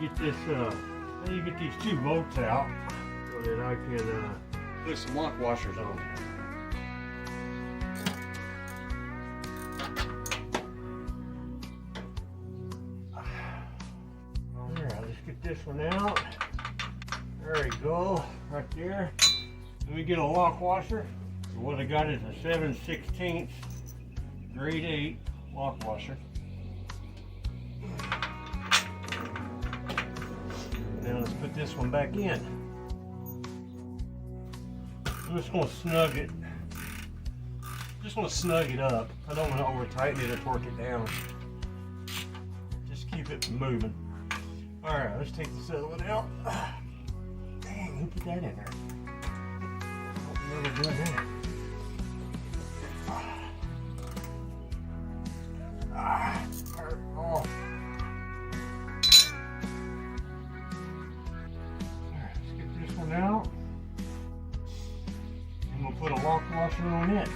get this, I need to get these two bolts out so that I can put some lock washers on. There, I'll just get this one out. There we go, right there. Let me get a lock washer. So what I got is a 7/16 grade 8 lock washer. Now let's put this one back in. I'm just going to snug it. Just want to snug it up. I don't want to over tighten it or torque it down. Just keep it moving. All right, let's take this other one out. Dang, who put that in there? I don't remember doing that. Oh. Let's get this one out. And we'll put a lock washer on it.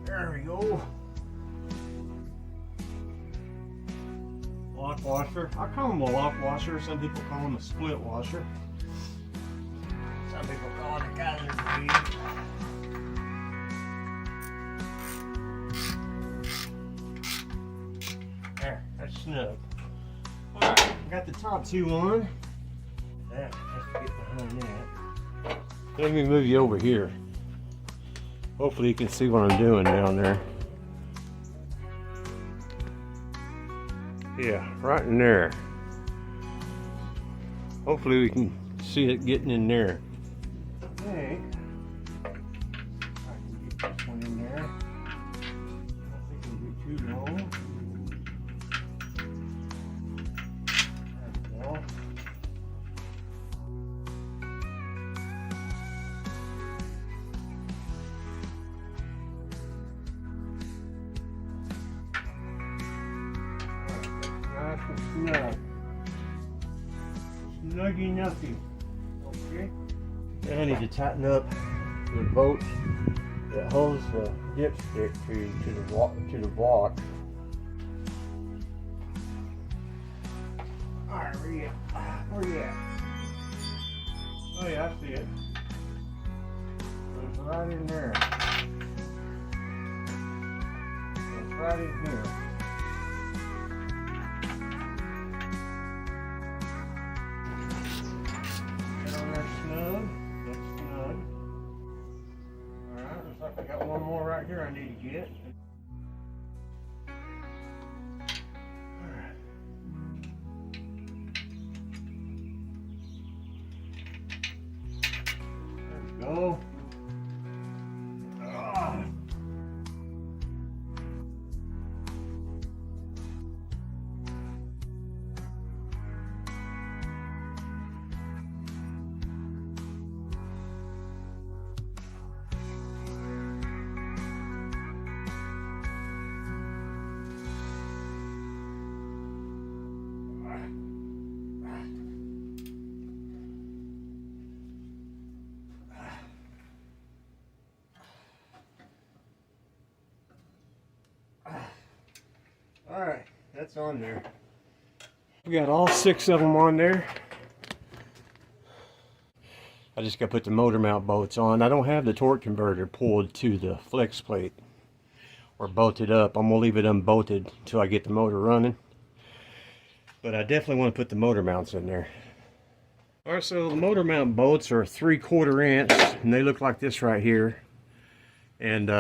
There we go. Lock washer. I call them a lock washer. Some people call them a split washer. Some people call it a Kaiser bleed. There, that's snug. Alright, got the top two on. That has to get behind that. Let me move you over here. Hopefully you can see what I'm doing down there. Yeah, right in there. Hopefully we can see it getting in there. Okay. I can get this one in there. I don't think it'll be too long. There we go. Nice and snug. Snuggy nothing. Okay. And I need to tighten up the bolt that holds the dipstick to the block. Alright, where you at? Where you at? Oh yeah, I see it. It's right in there. It's right in here. Get on there snug. That's snug. Alright, looks like I got one more right here I need to get. Alright. There we go. Ah. Alright, that's on there. We got all 6 of them on there. I just got to put the motor mount bolts on. I don't have the torque converter pulled to the flex plate or bolted up. I'm going to leave it unbolted until I get the motor running. But I definitely want to put the motor mounts in there. Alright, so the motor mount bolts are 3/4 inch and they look like this right here. And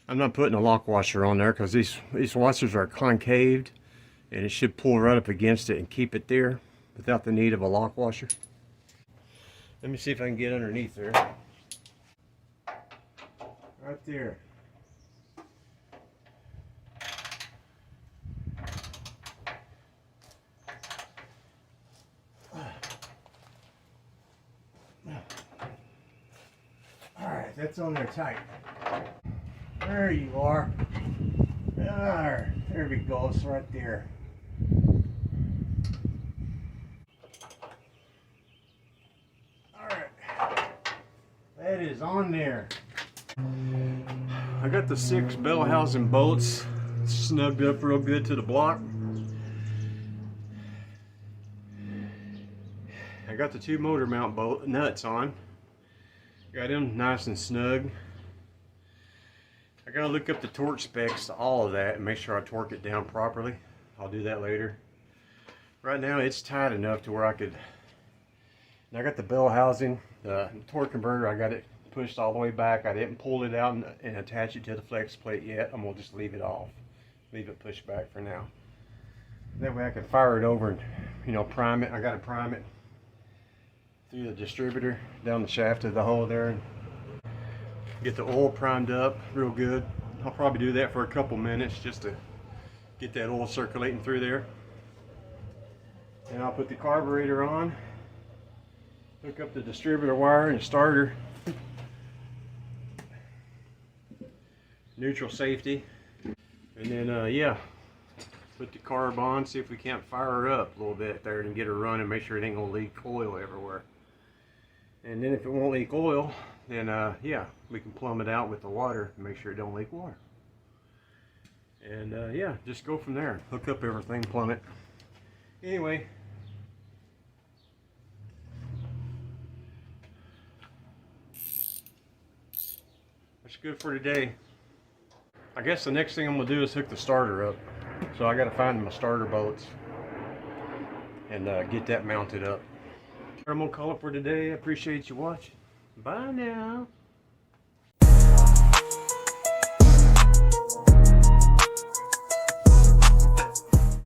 I'm not putting a lock washer on there because these washers are concaved and it should pull right up against it and keep it there without the need of a lock washer. Let me see if I can get underneath there. Right there. Alright, that's on there tight. There you are. There we go. It's right there. Alright. That is on there. I got the 6 bell housing bolts snugged up real good to the block. I got the 2 motor mount bolt nuts on. Got them nice and snug. I gotta look up the torque specs to all of that and make sure I torque it down properly. I'll do that later. Right now it's tight enough to where I could. And I got the bell housing, the torque converter, I got it pushed all the way back. I didn't pull it out and attach it to the flex plate yet. I'm gonna just leave it off. Leave it pushed back for now. That way I can fire it over and, you know, prime it. I gotta prime it through the distributor down the shaft of the hole there. And get the oil primed up real good. I'll probably do that for a couple minutes just to get that oil circulating through there. And I'll put the carburetor on, hook up the distributor wire and starter, neutral safety, and then yeah, put the carb on, see if we can't fire her up a little bit there and get her running, make sure it ain't gonna leak oil everywhere. And then if it won't leak oil, then yeah, we can plumb it out with the water and make sure it don't leak water. And yeah, just go from there. Hook up everything, plumb it. Anyway, that's good for today. I guess the next thing I'm gonna do is hook the starter up. So I gotta find my starter bolts and get that mounted up. I'm gonna call it for today. I appreciate you watching. Bye now.